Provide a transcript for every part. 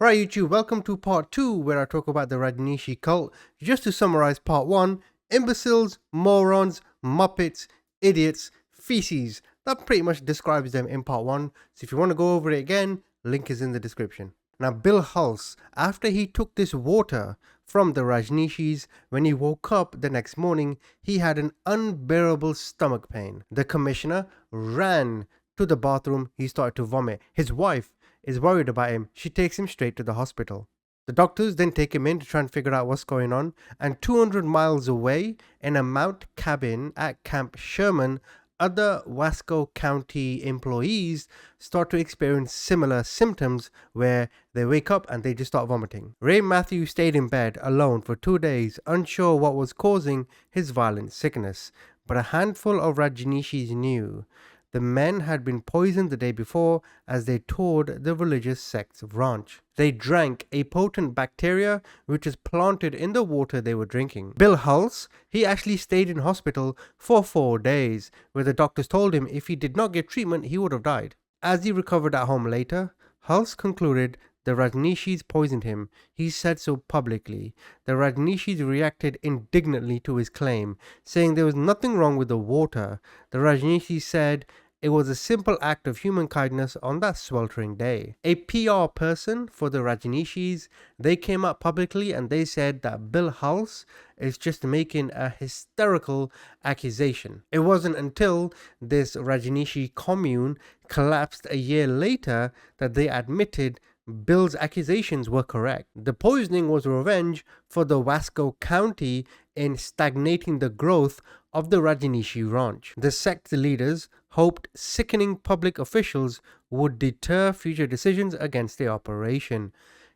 Alright YouTube, welcome to part 2 where I talk about the Rajneeshee cult. Just to summarize part 1, imbeciles, morons, muppets, idiots, feces. That pretty much describes them in part 1, so if you want to go over it again, link is in the description. Now Bill Hulse, after he took this water from the Rajneeshees, when he woke up the next morning, he had an unbearable stomach pain. The commissioner ran to the bathroom, he started to vomit. His wife is worried about him. She takes him straight to the hospital. The doctors then take him in to try and figure out what's going on, and 200 miles away in a mount cabin at Camp Sherman, other Wasco County employees start to experience similar symptoms where they wake up and they just start vomiting. Ray Matthews stayed in bed alone for 2 days, unsure what was causing his violent sickness, but a handful of Rajneeshees knew. The men had been poisoned the day before as they toured the religious sect's ranch. They drank a potent bacteria which is planted in the water they were drinking. Bill Hulse, he actually stayed in hospital for 4 days, where the doctors told him if he did not get treatment he would have died. As he recovered at home later, Hulse concluded the Rajneeshees poisoned him. He said so publicly. The Rajneeshees reacted indignantly to his claim, saying there was nothing wrong with the water. The Rajneeshees said it was a simple act of human kindness on that sweltering day. A PR person for the Rajneeshees, they came out publicly and they said that Bill Hulse is just making a hysterical accusation. It wasn't until this Rajneeshee commune collapsed a year later that they admitted Bill's accusations were correct. The poisoning was revenge for the Wasco County in stagnating the growth of the Rajneeshee ranch. The sect leaders hoped sickening public officials would deter future decisions against the operation.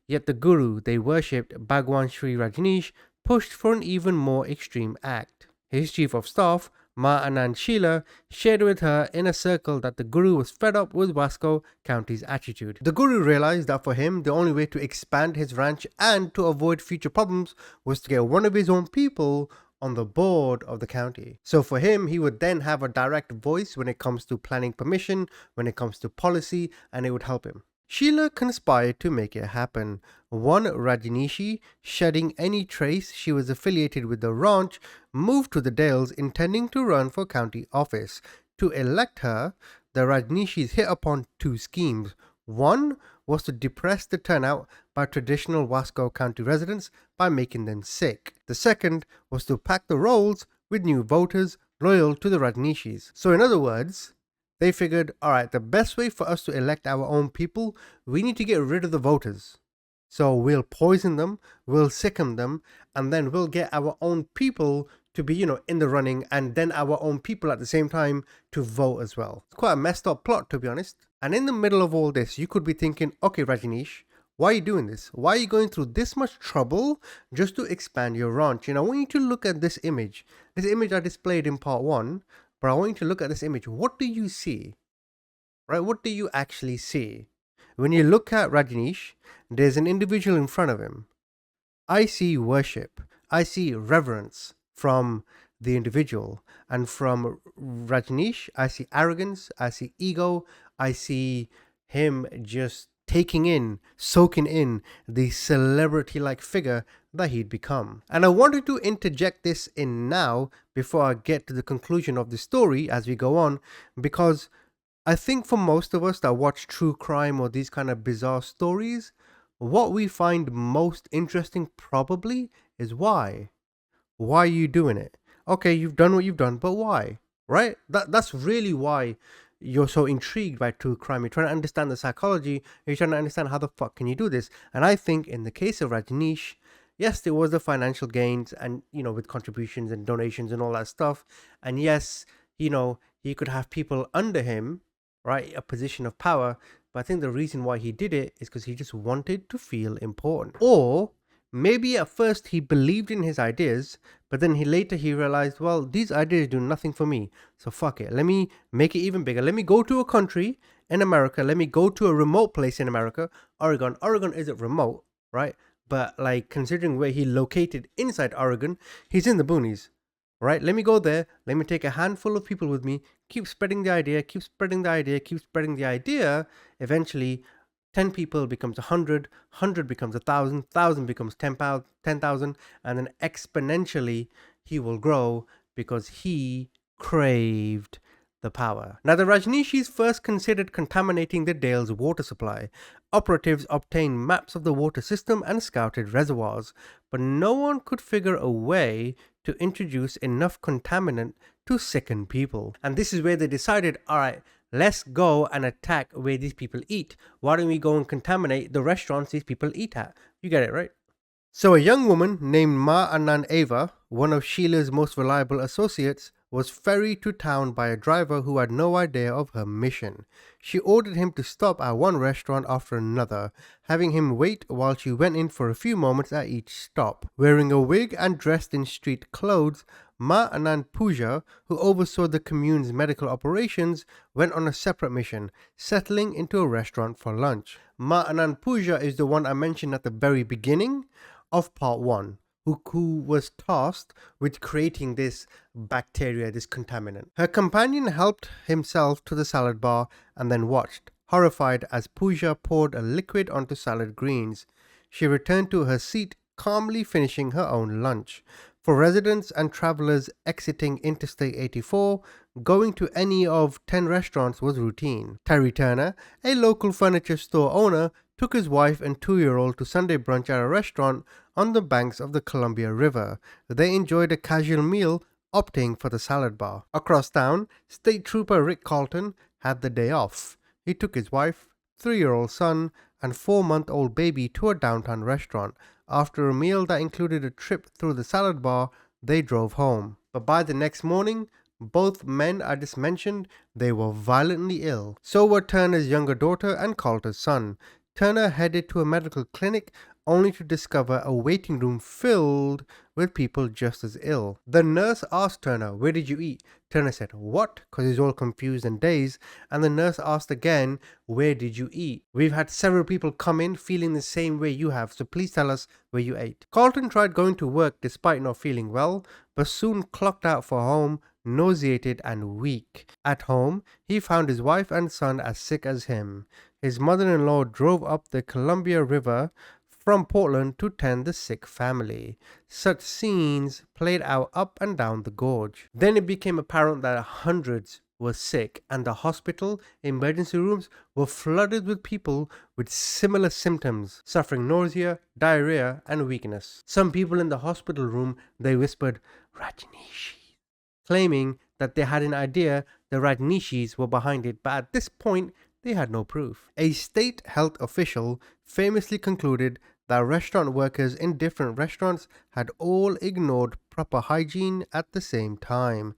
Yet the guru they worshipped, Bhagwan Rajneesh, pushed for an even more extreme act. His chief of staff, Ma Anand Sheila, shared with her in a circle that the guru was fed up with Wasco County's attitude. The guru realized that for him, the only way to expand his ranch and to avoid future problems was to get one of his own people on the board of the county. So for him, he would then have a direct voice when it comes to planning permission, when it comes to policy, and it would help him. Sheila conspired to make it happen. One Rajneeshee, shedding any trace she was affiliated with the ranch, moved to the Dales intending to run for county office. To elect her, the Rajneeshees hit upon 2 schemes. One was to depress the turnout by traditional Wasco County residents by making them sick. The second was to pack the rolls with new voters loyal to the Rajneeshees. So in other words, they figured, alright, the best way for us to elect our own people, we need to get rid of the voters. So we'll poison them, we'll sicken them, and then we'll get our own people to be, in the running, and then our own people at the same time to vote as well. It's quite a messed up plot, to be honest. And in the middle of all this, you could be thinking, okay, Rajneesh, why are you doing this? Why are you going through this much trouble just to expand your ranch? I want you to look at this image. This image I displayed in part 1. But I want you to look at this image. What do you see? Right? What do you actually see? When you look at Rajneesh, there's an individual in front of him. I see worship. I see reverence from the individual. And from Rajneesh, I see arrogance. I see ego. I see him just taking in, soaking in the celebrity-like figure that he'd become. And I wanted to interject this in now before I get to the conclusion of the story as we go on, because I think for most of us that watch true crime or these kind of bizarre stories, what we find most interesting probably is why. Why are you doing it? Okay, you've done what you've done, but why? Right? That's really why you're so intrigued by true crime. You're trying to understand the psychology. You're trying to understand how the fuck can you do this. And I think in the case of Rajneesh, yes, there was the financial gains and, with contributions and donations and all that stuff. And yes, he could have people under him, right? A position of power. But I think the reason why he did it is because he just wanted to feel important. Or maybe at first he believed in his ideas, but then later he realized, well, these ideas do nothing for me. So fuck it. Let me make it even bigger. Let me go to a country in America. Let me go to a remote place in America. Oregon. Oregon isn't remote, right? But considering where he located inside Oregon, he's in the boonies, right? Let me go there. Let me take a handful of people with me. Keep spreading the idea. Keep spreading the idea. Keep spreading the idea. Eventually, 10 people becomes 100, 100 becomes 1,000, 1,000 becomes 10,000, and then exponentially he will grow because he craved the power. Now, the Rajneeshees first considered contaminating the Dale's water supply. Operatives obtained maps of the water system and scouted reservoirs, but no one could figure a way to introduce enough contaminant to sicken people. And this is where they decided, alright, let's go and attack where these people eat. Why don't we go and contaminate the restaurants these people eat at? You get it, right? So a young woman named Ma Anand Ava, one of Sheila's most reliable associates, was ferried to town by a driver who had no idea of her mission. She ordered him to stop at one restaurant after another, having him wait while she went in for a few moments at each stop. Wearing a wig and dressed in street clothes, Ma Anand Puja, who oversaw the commune's medical operations, went on a separate mission, settling into a restaurant for lunch. Ma Anand Puja is the one I mentioned at the very beginning of part 1. Who was tasked with creating this bacteria, this contaminant. Her companion helped himself to the salad bar and then watched, horrified as Pooja poured a liquid onto salad greens. She returned to her seat, calmly finishing her own lunch. For residents and travelers exiting Interstate 84, going to any of 10 restaurants was routine. Terry Turner, a local furniture store owner, took his wife and 2-year-old to Sunday brunch at a restaurant on the banks of the Columbia River. They enjoyed a casual meal, opting for the salad bar. Across town, State Trooper Rick Carlton had the day off. He took his wife, 3-year-old son, and 4-month-old baby to a downtown restaurant. After a meal that included a trip through the salad bar, they drove home. But by the next morning, both men I just mentioned, they were violently ill. So were Turner's younger daughter and Carlton's son. Turner headed to a medical clinic only to discover a waiting room filled with people just as ill. The nurse asked Turner, "Where did you eat?" Turner said, "What?" because he's all confused and dazed. And the nurse asked again, "Where did you eat? We've had several people come in feeling the same way you have, so please tell us where you ate." Carlton tried going to work despite not feeling well, but soon clocked out for home, nauseated and weak. At home, he found his wife and son as sick as him. His mother-in-law drove up the Columbia River from Portland to tend the sick family. Such scenes played out up and down the gorge. Then it became apparent that hundreds were sick, and the hospital emergency rooms were flooded with people with similar symptoms, suffering nausea, diarrhea, and weakness. Some people in the hospital room, they whispered, "Rajneeshee," claiming that they had an idea the Rajneeshees were behind it, but at this point, they had no proof. A state health official famously concluded that restaurant workers in different restaurants had all ignored proper hygiene at the same time.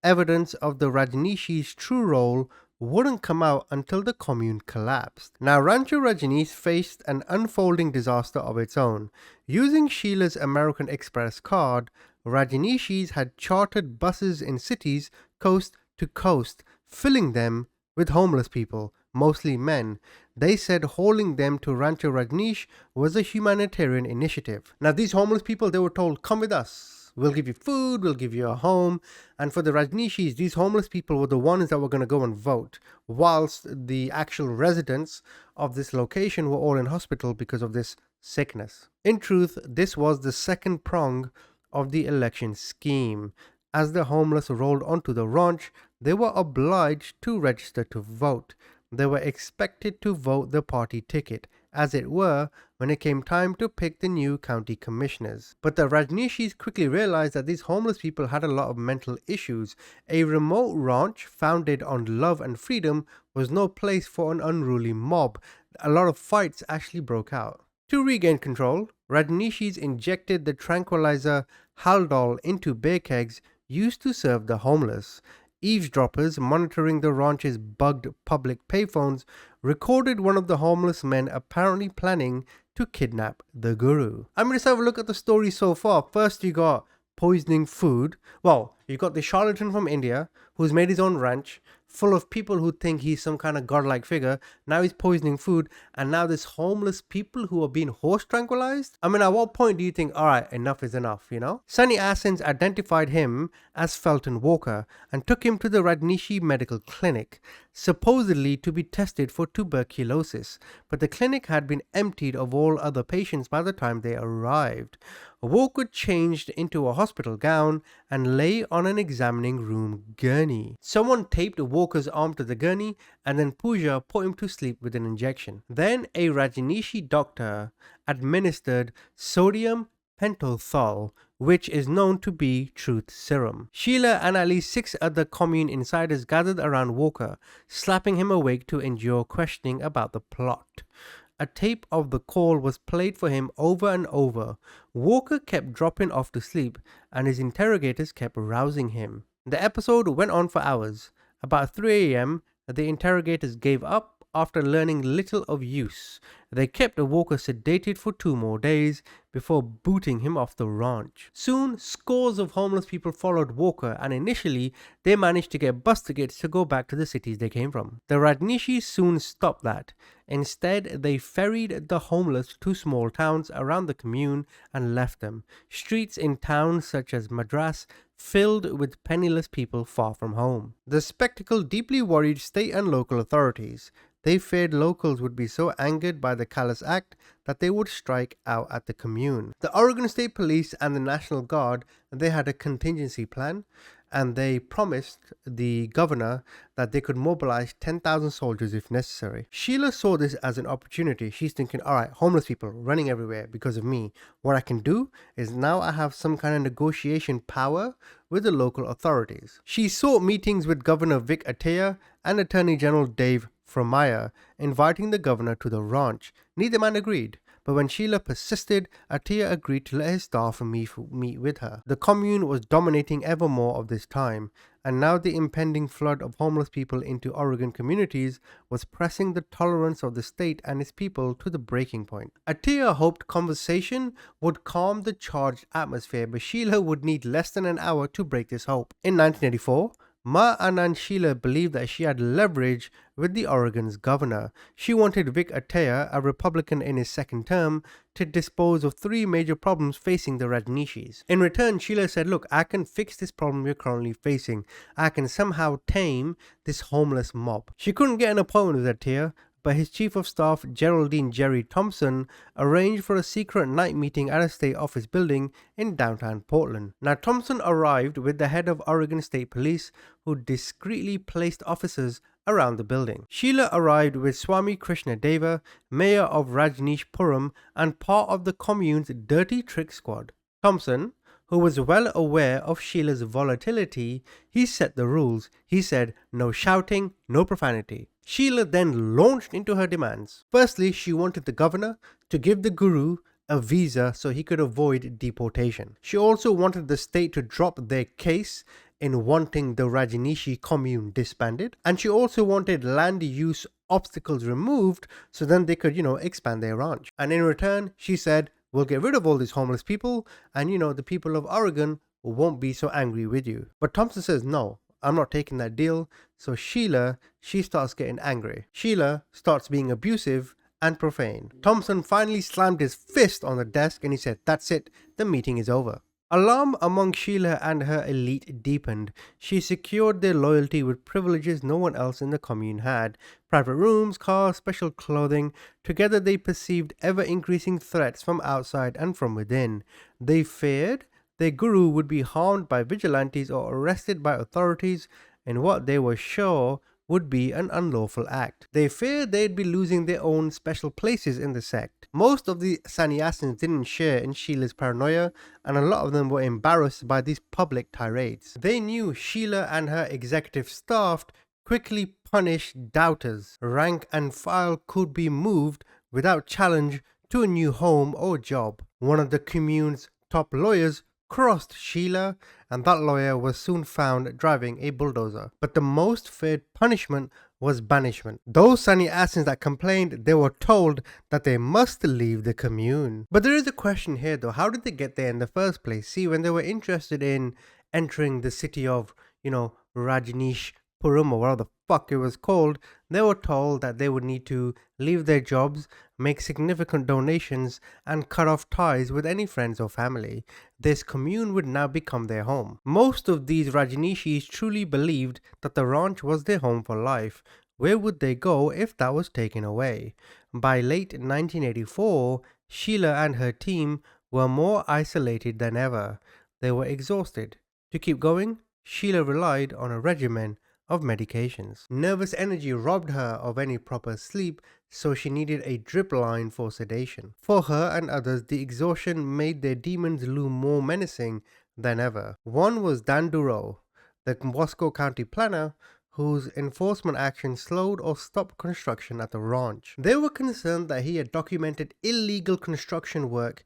Evidence of the Rajneeshees' true role wouldn't come out until the Commune collapsed. Now, Rancho Rajneesh faced an unfolding disaster of its own. Using Sheila's American Express card, Rajneeshees had chartered buses in cities coast to coast, filling them with homeless people, mostly men. They said hauling them to Rancho Rajneesh was a humanitarian initiative. Now, these homeless people, they were told, "Come with us. We'll give you food, we'll give you a home." And for the Rajneeshees, these homeless people were the ones that were going to go and vote, whilst the actual residents of this location were all in hospital because of this sickness. In truth, this was the second prong of the election scheme. As the homeless rolled onto the ranch, they were obliged to register to vote. They were expected to vote the party ticket, as it were, when it came time to pick the new county commissioners. But the Rajneeshees quickly realized that these homeless people had a lot of mental issues. A remote ranch founded on love and freedom was no place for an unruly mob. A lot of fights actually broke out. To regain control, Rajneeshees injected the tranquilizer Haldol into beer kegs used to serve the homeless. Eavesdroppers monitoring the ranch's bugged public payphones recorded one of the homeless men apparently planning to kidnap the guru. I'm going to just have a look at the story so far. First, you got poisoning food. Well, you got the charlatan from India who's made his own ranch full of people who think he's some kind of godlike figure. Now he's poisoning food, and now there's homeless people who are being horse tranquilized. I mean, at what point do you think, all right, enough is enough, you know? Sonny Assens identified him as Felton Walker and took him to the Rajneeshee Medical Clinic. supposedly to be tested for tuberculosis, but the clinic had been emptied of all other patients by the time they arrived. Walker changed into a hospital gown and lay on an examining room gurney. Someone taped Walker's arm to the gurney and then Pooja put him to sleep with an injection. Then a Rajneeshee doctor administered sodium pentothal, which is known to be truth serum. Sheila and at least 6 other Commune insiders gathered around Walker, slapping him awake to endure questioning about the plot. A tape of the call was played for him over and over. Walker kept dropping off to sleep, and his interrogators kept rousing him. The episode went on for hours. About 3 a.m., the interrogators gave up after learning little of use. They kept Walker sedated for 2 more days before booting him off the ranch. Soon, scores of homeless people followed Walker, and initially, they managed to get bus tickets to go back to the cities they came from. The Rajneeshee soon stopped that. Instead, they ferried the homeless to small towns around the commune and left them. Streets in towns such as Madras filled with penniless people far from home. The spectacle deeply worried state and local authorities. They feared locals would be so angered by the callous act that they would strike out at the commune. The Oregon State Police and the National Guard, they had a contingency plan, and they promised the governor that they could mobilize 10,000 soldiers if necessary. Sheila saw this as an opportunity. She's thinking, all right, homeless people running everywhere because of me. What I can do is now I have some kind of negotiation power with the local authorities. She sought meetings with Governor Vic Atiyeh and Attorney General Dave Fromaya, inviting the governor to the ranch. Neither man agreed, but when Sheila persisted, Atiyeh agreed to let his staff meet with her. The commune was dominating ever more of this time, and now the impending flood of homeless people into Oregon communities was pressing the tolerance of the state and its people to the breaking point. Atiyeh hoped conversation would calm the charged atmosphere, but Sheila would need less than an hour to break this hope. In 1984, Ma Anand Sheila believed that she had leverage with the Oregon's governor. She wanted Vic Atiyeh, a Republican in his second term, to dispose of 3 major problems facing the Rajneeshees. In return, Sheila said, look, I can fix this problem you're currently facing. I can somehow tame this homeless mob. She couldn't get an appointment with Atiyeh, but his chief of staff, Geraldine Jerry Thompson, arranged for a secret night meeting at a state office building in downtown Portland. Now, Thompson arrived with the head of Oregon State Police, who discreetly placed officers around the building. Sheila arrived with Swami Krishna Deva, mayor of Rajneeshpuram, and part of the commune's dirty trick squad. Thompson, who was well aware of Sheila's volatility, he set the rules. He said no shouting, no profanity. Sheila then launched into her demands. Firstly, she wanted the governor to give the guru a visa so he could avoid deportation. She also wanted the state to drop their case in wanting the Rajneeshee commune disbanded, and she also wanted land use obstacles removed so then they could, expand their ranch. And in return, she said, we'll get rid of all these homeless people, and the people of Oregon won't be so angry with you. But Thompson says, no, I'm not taking that deal. So Sheila, she starts getting angry. Sheila starts being abusive and profane. Thompson finally slammed his fist on the desk and he said, that's it, the meeting is over. Alarm among Sheila and her elite deepened. She secured their loyalty with privileges no one else in the commune had. Private rooms, cars, special clothing. Together they perceived ever-increasing threats from outside and from within. They feared their guru would be harmed by vigilantes or arrested by authorities in what they were sure would be an unlawful act. They feared they'd be losing their own special places in the sect. Most of the sannyasins didn't share in Sheila's paranoia, and a lot of them were embarrassed by these public tirades. They knew Sheila and her executive staff quickly punished doubters. Rank and file could be moved without challenge to a new home or job. One of the commune's top lawyers crossed Sheila, and that lawyer was soon found driving a bulldozer. But the most feared punishment was banishment. Those sannyasins that complained, they were told that they must leave the commune. But there is a question here though, how did they get there in the first place? See, when they were interested in entering the city of, Rajneeshpuram or whatever the fuck it was called, they were told that they would need to leave their jobs, make significant donations, and cut off ties with any friends or family. This commune would now become their home. Most of these Rajneeshees truly believed that the ranch was their home for life, Where would they go if that was taken away? By late 1984, Sheila and her team were more isolated than ever. They were exhausted. To keep going, Sheila relied on a regimen of medications. Nervous energy robbed her of any proper sleep, so she needed a drip line for sedation. For her and others, the exhaustion made their demons loom more menacing than ever. One was Dan Duro, the Wasco County planner, whose enforcement action slowed or stopped construction at the ranch. They were concerned that he had documented illegal construction work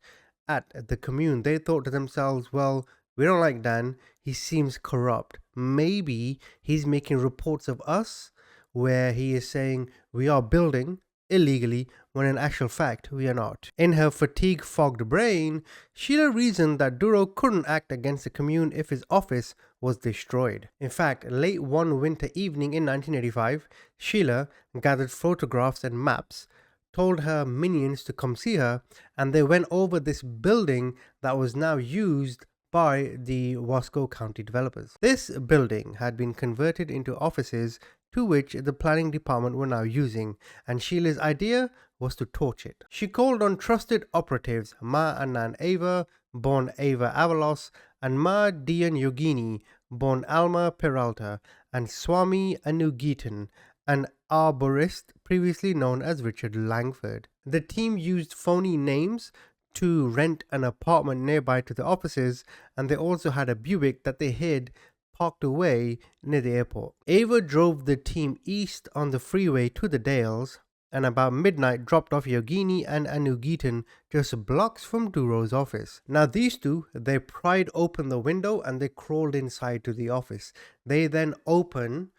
at the commune. They thought to themselves, well, we don't like Dan, he seems corrupt. Maybe he's making reports of us where he is saying we are building illegally when in actual fact we are not. In her fatigue-fogged brain, Sheila reasoned that Duro couldn't act against the commune if his office was destroyed. In fact, late one winter evening in 1985, Sheila gathered photographs and maps, told her minions to come see her, and they went over this building that was now used by the Wasco County developers. This building had been converted into offices to which the planning department were now using, and Sheila's idea was to torch it. She called on trusted operatives Ma Anand Ava, born Ava Avalos, and Ma Dian Yogini, born Alma Peralta, and Swami Anugitan, an arborist previously known as Richard Langford. The team used phony names to rent an apartment nearby to the offices, and they also had a Buick that they hid parked away near the airport. Ava drove the team east on the freeway to the Dales, and about midnight dropped off Yogini and Anugitan just blocks from Duro's office. Now these two, they pried open the window and they crawled inside to the office. They then open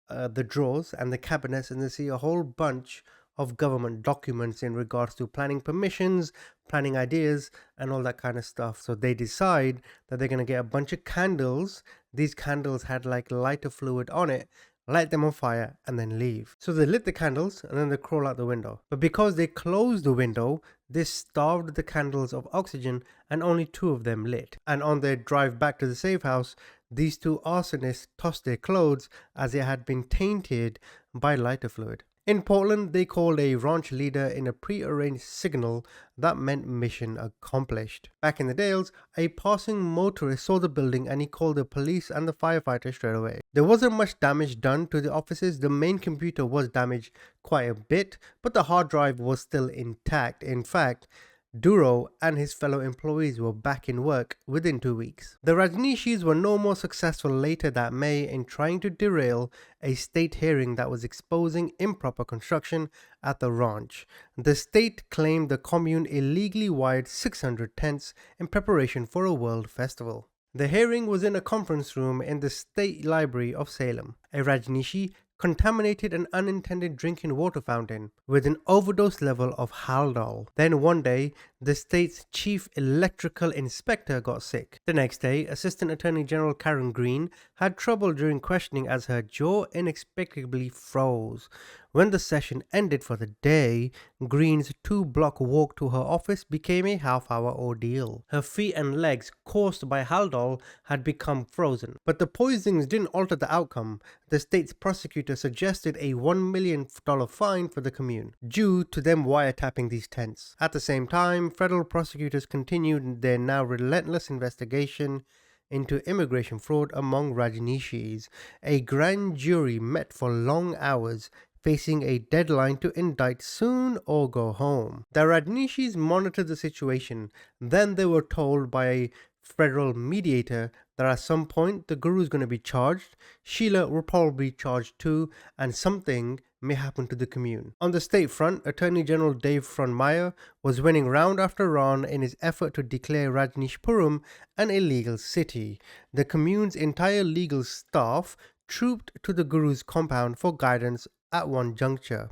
the drawers and the cabinets, and they see a whole bunch of government documents in regards to planning permissions, planning ideas, and all that kind of stuff. So they decide that they're going to get a bunch of candles. These candles had like lighter fluid on it, light them on fire, and then leave. So they lit the candles and then they crawl out the window. But because they closed the window, this starved the candles of oxygen and only 2 of them lit. And on their drive back to the safe house, these 2 arsonists tossed their clothes as they had been tainted by lighter fluid. In Portland, they called a ranch leader in a pre-arranged signal that meant mission accomplished. Back in the Dales, a passing motorist saw the building and he called the police and the firefighters straight away. There wasn't much damage done to the offices. The main computer was damaged quite a bit, but the hard drive was still intact. In fact, Duro and his fellow employees were back in work within 2 weeks. The Rajneeshees were no more successful later that May in trying to derail a state hearing that was exposing improper construction at the ranch. The state claimed the commune illegally wired 600 tents in preparation for a world festival. The hearing was in a conference room in the State Library of Salem. A Rajneeshee contaminated an unintended drinking water fountain with an overdose level of Haldol. Then one day, the state's chief electrical inspector got sick. The next day, Assistant Attorney General Karen Green had trouble during questioning as her jaw inexplicably froze. When the session ended for the day, Green's 2-block walk to her office became a half-hour ordeal. Her feet and legs, caused by Haldol, had become frozen. But the poisonings didn't alter the outcome. The state's prosecutor suggested a $1 million fine for the commune, due to them wiretapping these tents. At the same time, federal prosecutors continued their now relentless investigation into immigration fraud among Rajneeshees. A grand jury met for long hours, facing a deadline to indict soon or go home. The Rajneeshees monitored the situation. Then they were told by a federal mediator that at some point the guru is going to be charged. Sheila will probably be charged too, and something may happen to the commune. On the state front, Attorney General Dave Frontmeyer was winning round after round in his effort to declare Rajneeshpuram an illegal city. The commune's entire legal staff trooped to the guru's compound for guidance at one juncture.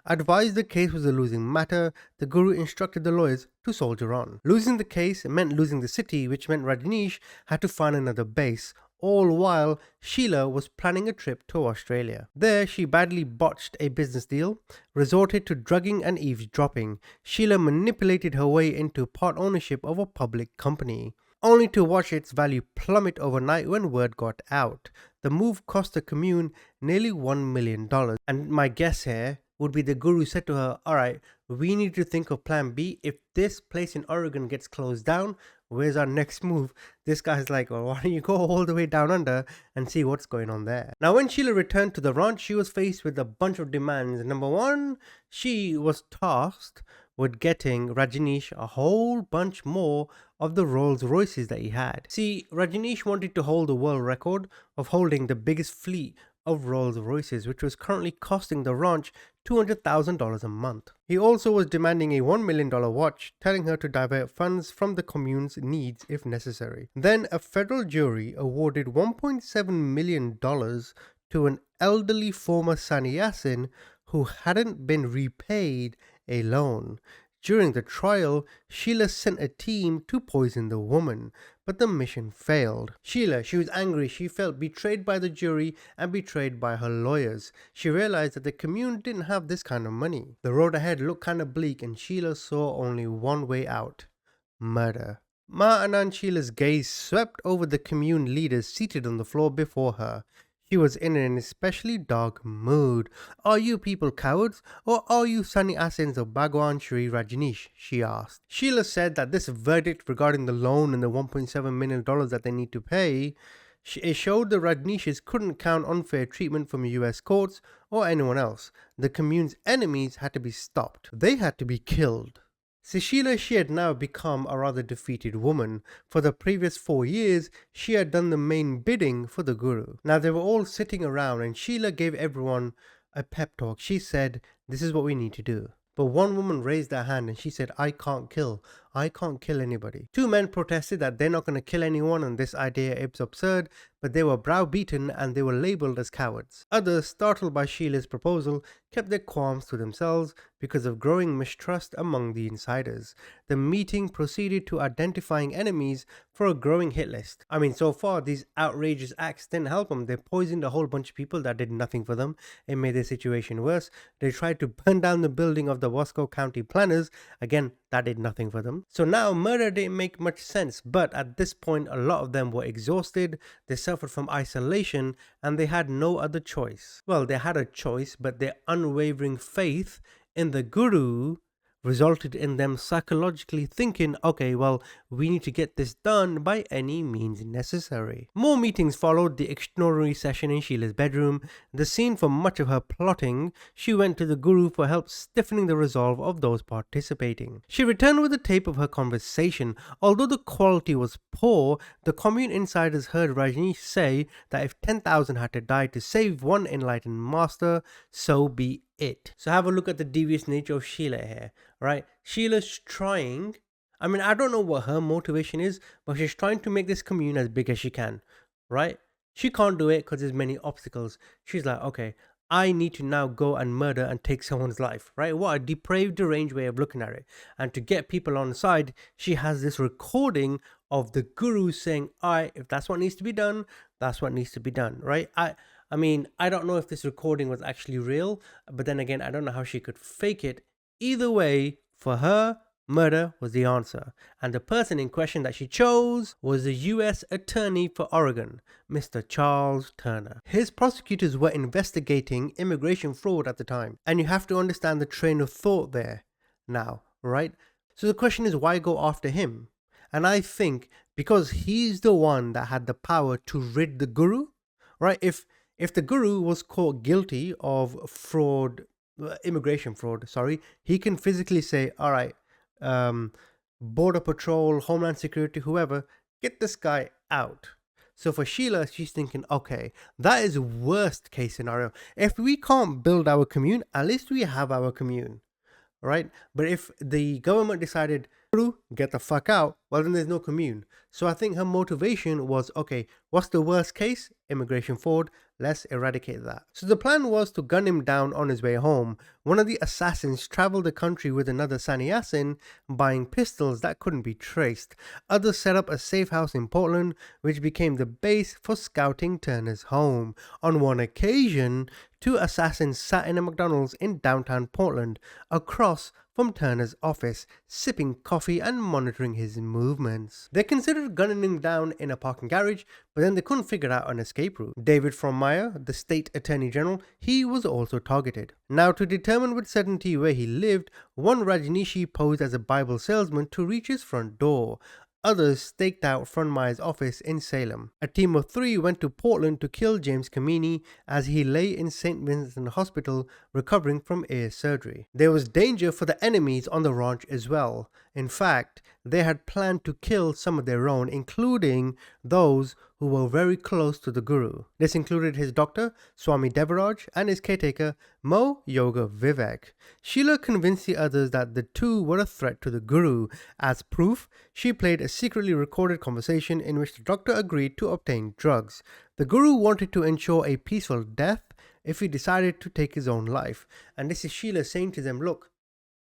Advised the case was a losing matter, the guru instructed the lawyers to soldier on. Losing the case meant losing the city, which meant Rajneesh had to find another base. All while, Sheila was planning a trip to Australia. There, she badly botched a business deal, resorted to drugging and eavesdropping. Sheila manipulated her way into part ownership of a public company, only to watch its value plummet overnight when word got out. The move cost the Commune nearly $1 million. And my guess here would be the guru said to her, alright, we need to think of plan B. If this place in Oregon gets closed down, where's our next move? This guy's like, well, why don't you go all the way down under and see what's going on there? Now, when Sheila returned to the ranch, she was faced with a bunch of demands. Number one, she was tasked with getting Rajneesh a whole bunch more of the Rolls Royces that he had. See, Rajneesh wanted to hold the world record of holding the biggest fleet of Rolls Royces, which was currently costing the ranch $200,000 a month. He also was demanding a $1 million watch, telling her to divert funds from the commune's needs if necessary. Then a federal jury awarded $1.7 million to an elderly former sannyasin who hadn't been repaid a loan. During the trial, Sheila sent a team to poison the woman, but the mission failed. Sheila, she was angry. She felt betrayed by the jury and betrayed by her lawyers. She realized that the Commune didn't have this kind of money. The road ahead looked kind of bleak, and Sheila saw only one way out: murder. Ma Anand Sheila's gaze swept over the Commune leaders seated on the floor before her. She was in an especially dark mood. Are you people cowards, or are you sannyasins of Bhagwan Rajneesh? She asked. Sheila said that this verdict regarding the loan and the $1.7 million that they need to pay, it showed the Rajneeshes couldn't count unfair treatment from US courts or anyone else. The Commune's enemies had to be stopped. They had to be killed. See, Sheila, she had now become a rather defeated woman. For the previous 4 years, she had done the main bidding for the guru. Now they were all sitting around and Sheila gave everyone a pep talk. She said, this is what we need to do. But one woman raised her hand and she said, I can't kill anybody. 2 men protested that they're not going to kill anyone and this idea is absurd, but they were browbeaten and they were labeled as cowards. Others, startled by Sheila's proposal, kept their qualms to themselves because of growing mistrust among the insiders. The meeting proceeded to identifying enemies for a growing hit list. I mean, so far these outrageous acts didn't help them. They poisoned a whole bunch of people that did nothing for them. It made the situation worse. They tried to burn down the building of the Wasco County planners. Again, that did nothing for them. So now murder didn't make much sense, but at this point a lot of them were exhausted, they suffered from isolation, and they had no other choice. Well, they had a choice, but their unwavering faith in the guru resulted in them psychologically thinking, okay, well, we need to get this done by any means necessary. More meetings followed the extraordinary session in Sheila's bedroom. The scene for much of her plotting, she went to the guru for help stiffening the resolve of those participating. She returned with a tape of her conversation. Although the quality was poor, the Commune insiders heard Rajneesh say that if 10,000 had to die to save one enlightened master, so be it. So have a look at the devious nature of Sheila here, right? Sheila's trying, I mean, I don't know what her motivation is, but she's trying to make this Commune as big as she can, right? She can't do it because there's many obstacles. She's like, okay, I need to now go and murder and take someone's life, right? What a depraved, deranged way of looking at it. And to get people on side, she has this recording of the guru saying, all right, if that's what needs to be done, that's what needs to be done, right? I mean, I don't know if this recording was actually real, but then again, I don't know how she could fake it. Either way, for her, murder was the answer. And the person in question that she chose was the US Attorney for Oregon, Mr. Charles Turner. His prosecutors were investigating immigration fraud at the time. And you have to understand the train of thought there now, right? So the question is, why go after him? And I think because he's the one that had the power to rid the guru, right? If the guru was caught guilty of fraud, immigration fraud, he can physically say, all right, Border Patrol, Homeland Security, whoever, get this guy out. So for Sheila, she's thinking, okay, that is worst case scenario. If we can't build our Commune, at least we have our Commune, right? But if the government decided, get the fuck out, well, then there's no Commune. So I think her motivation was, okay, what's the worst case? Immigration fraud. Let's eradicate that. So the plan was to gun him down on his way home. One of the assassins traveled the country with another sannyasin, buying pistols that couldn't be traced. Others set up a safe house in Portland, which became the base for scouting Turner's home. On one occasion, 2 assassins sat in a McDonald's in downtown Portland, across from Turner's office, sipping coffee and monitoring his movements. They considered gunning him down in a parking garage, but then they couldn't figure out an escape route. David Meyer, the state attorney general, he was also targeted. Now, to determine with certainty where he lived, one Rajneeshee posed as a Bible salesman to reach his front door. Others staked out front Meyer's office in Salem. A team of 3 went to Portland to kill James Commune as he lay in St. Vincent Hospital recovering from ear surgery. There was danger for the enemies on the ranch as well. In fact, they had planned to kill some of their own, including those who were very close to the Guru. This included his doctor, Swami Devaraj, and his caretaker, Mo Yoga Vivek. Sheila convinced the others that the two were a threat to the Guru. As proof, she played a secretly recorded conversation in which the doctor agreed to obtain drugs. The Guru wanted to ensure a peaceful death if he decided to take his own life. And this is Sheila saying to them, look,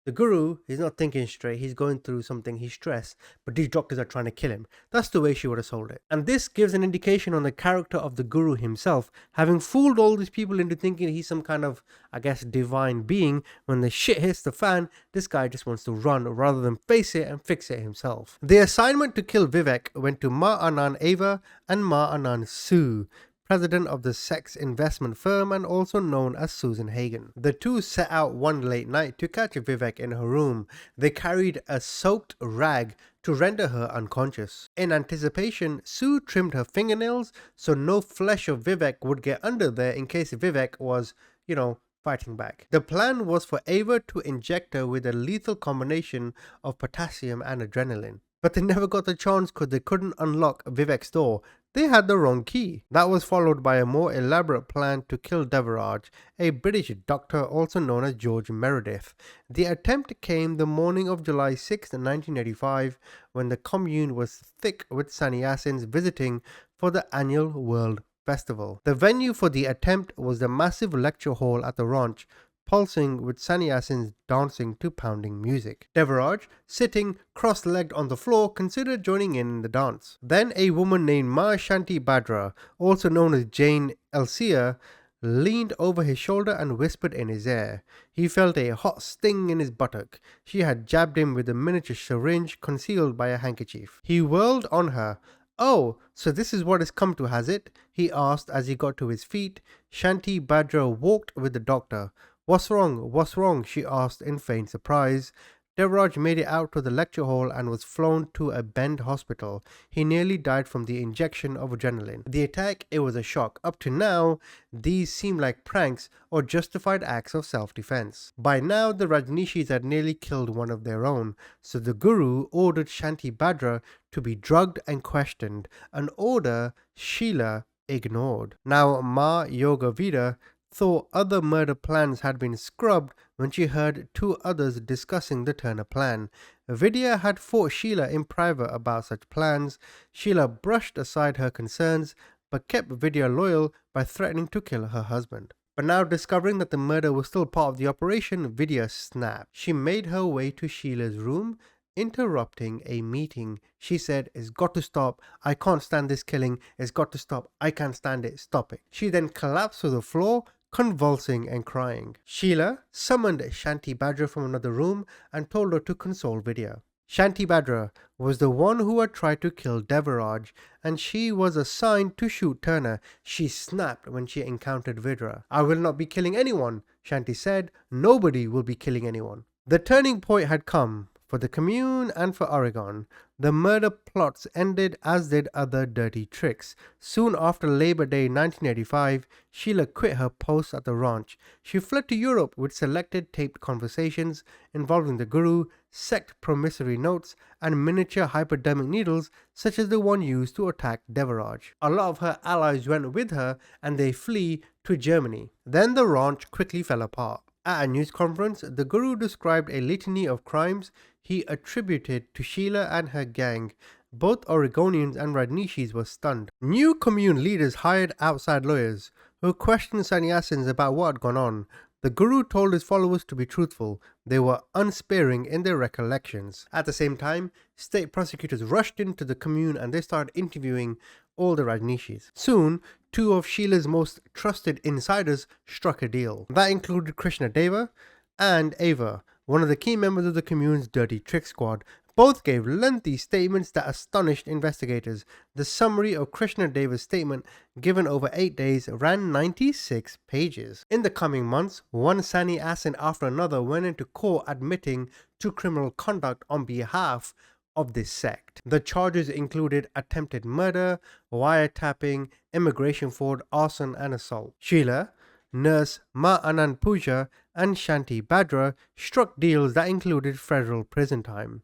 the Guru is not thinking straight, he's going through something, he's stressed, but these doctors are trying to kill him. That's the way she would have sold it. And this gives an indication on the character of the Guru himself, having fooled all these people into thinking he's some kind of, I guess, divine being. When the shit hits the fan, this guy just wants to run rather than face it and fix it himself. The assignment to kill Vivek went to Ma Anand Ava and Ma Anand Sue, president of the sex investment firm and also known as Susan Hagen. The two set out one late night to catch Vivek in her room. They carried a soaked rag to render her unconscious. In anticipation, Sue trimmed her fingernails so no flesh of Vivek would get under there in case Vivek was, fighting back. The plan was for Ava to inject her with a lethal combination of potassium and adrenaline. But they never got the chance because they couldn't unlock Vivek's door. They had the wrong key. That was followed by a more elaborate plan to kill Devaraj, a British doctor also known as George Meredith. The attempt came the morning of July 6, 1985, when the Commune was thick with sannyasins visiting for the annual World Festival. The venue for the attempt was the massive lecture hall at the ranch, pulsing with sannyasins dancing to pounding music. Devaraj, sitting cross-legged on the floor, considered joining in the dance. Then a woman named Ma Shanti Badra, also known as Jane Elsia, leaned over his shoulder and whispered in his ear. He felt a hot sting in his buttock. She had jabbed him with a miniature syringe concealed by a handkerchief. He whirled on her. "Oh, so this is what it's come to, has it?" he asked as he got to his feet. Shanti Badra walked with the doctor. "What's wrong? What's wrong?" she asked in faint surprise. Devaraj made it out to the lecture hall and was flown to a Bend hospital. He nearly died from the injection of adrenaline. The attack, it was a shock. Up to now, these seemed like pranks or justified acts of self-defense. By now, the Rajneeshees had nearly killed one of their own, so the Guru ordered Shanti Badra to be drugged and questioned, an order Sheila ignored. Now, Ma Yoga thought other murder plans had been scrubbed when she heard 2 others discussing the Turner plan. Vidya had fought Sheila in private about such plans. Sheila brushed aside her concerns but kept Vidya loyal by threatening to kill her husband. But now discovering that the murder was still part of the operation, Vidya snapped. She made her way to Sheila's room, interrupting a meeting. She said, "It's got to stop. I can't stand this killing. It's got to stop. I can't stand it. Stop it." She then collapsed to the floor, convulsing and crying. Sheila summoned Shanti Badra from another room and told her to console Vidya. Shanti Badra was the one who had tried to kill Devaraj, and she was assigned to shoot Turner. She snapped when she encountered Vidya. "I will not be killing anyone," Shanti said. "Nobody will be killing anyone." The turning point had come. For the Commune and for Oregon, the murder plots ended, as did other dirty tricks. Soon after Labor Day 1985, Sheila quit her post at the ranch. She fled to Europe with selected taped conversations involving the Guru, sect promissory notes, and miniature hypodermic needles such as the one used to attack Devaraj. A lot of her allies went with her and they flee to Germany. Then the ranch quickly fell apart. At a news conference, the Guru described a litany of crimes he attributed to Sheila and her gang. Both Oregonians and Rajneeshees were stunned. New Commune leaders hired outside lawyers who questioned sannyasins about what had gone on. The Guru told his followers to be truthful. They were unsparing in their recollections. At the same time, state prosecutors rushed into the Commune and they started interviewing all the Rajneeshees. Soon, 2 of Sheila's most trusted insiders struck a deal. That included Krishna Deva and Ava, one of the key members of the Commune's dirty trick squad. Both gave lengthy statements that astonished investigators. The summary of Krishna Deva's statement, given over 8 days, ran 96 pages. In the coming months, one sannyasi after another went into court admitting to criminal conduct on behalf of this sect. The charges included attempted murder, wiretapping, immigration fraud, arson and assault. Sheila, nurse Ma Anand Puja and Shanti Badra struck deals that included federal prison time.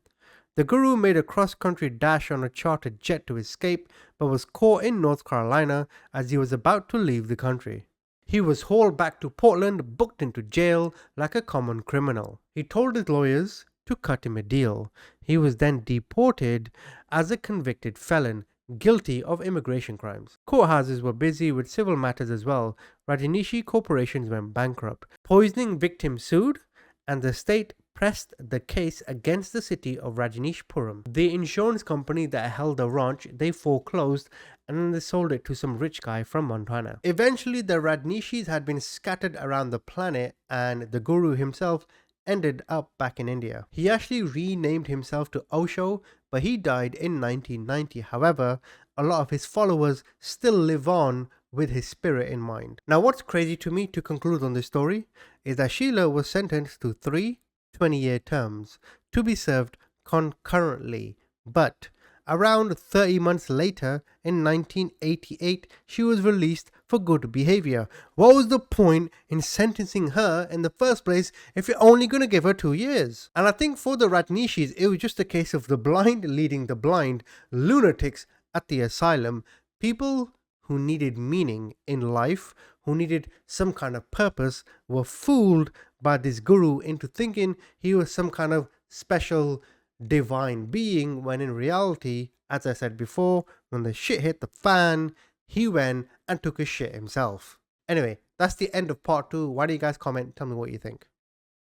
The Guru made a cross-country dash on a chartered jet to escape, but was caught in North Carolina as he was about to leave the country. He was hauled back to Portland, booked into jail like a common criminal. He told his lawyers to cut him a deal. He was then deported as a convicted felon, guilty of immigration crimes. Courthouses were busy with civil matters as well. Rajneeshee corporations went bankrupt. Poisoning victims sued, and the state pressed the case against the city of Rajneeshpuram. The insurance company that held the ranch, they foreclosed and then they sold it to some rich guy from Montana. Eventually the Rajneeshees had been scattered around the planet and the Guru himself ended up back in India. He actually renamed himself to Osho, but he died in 1990. However, a lot of his followers still live on with his spirit in mind. Now what's crazy to me, to conclude on this story, is that Sheila was sentenced to 3 20-year terms to be served concurrently, but around 30 months later, in 1988, she was released for good behavior. What was the point in sentencing her in the first place if you're only going to give her 2 years? And I think for the Rajneeshees, it was just a case of the blind leading the blind, lunatics at the asylum, people who needed meaning in life, who needed some kind of purpose, were fooled by this Guru into thinking he was some kind of special divine being, when in reality, as I said before, when the shit hit the fan, he went and took a shit himself. Anyway, that's the end of part 2. Why don't you guys comment? Tell me what you think.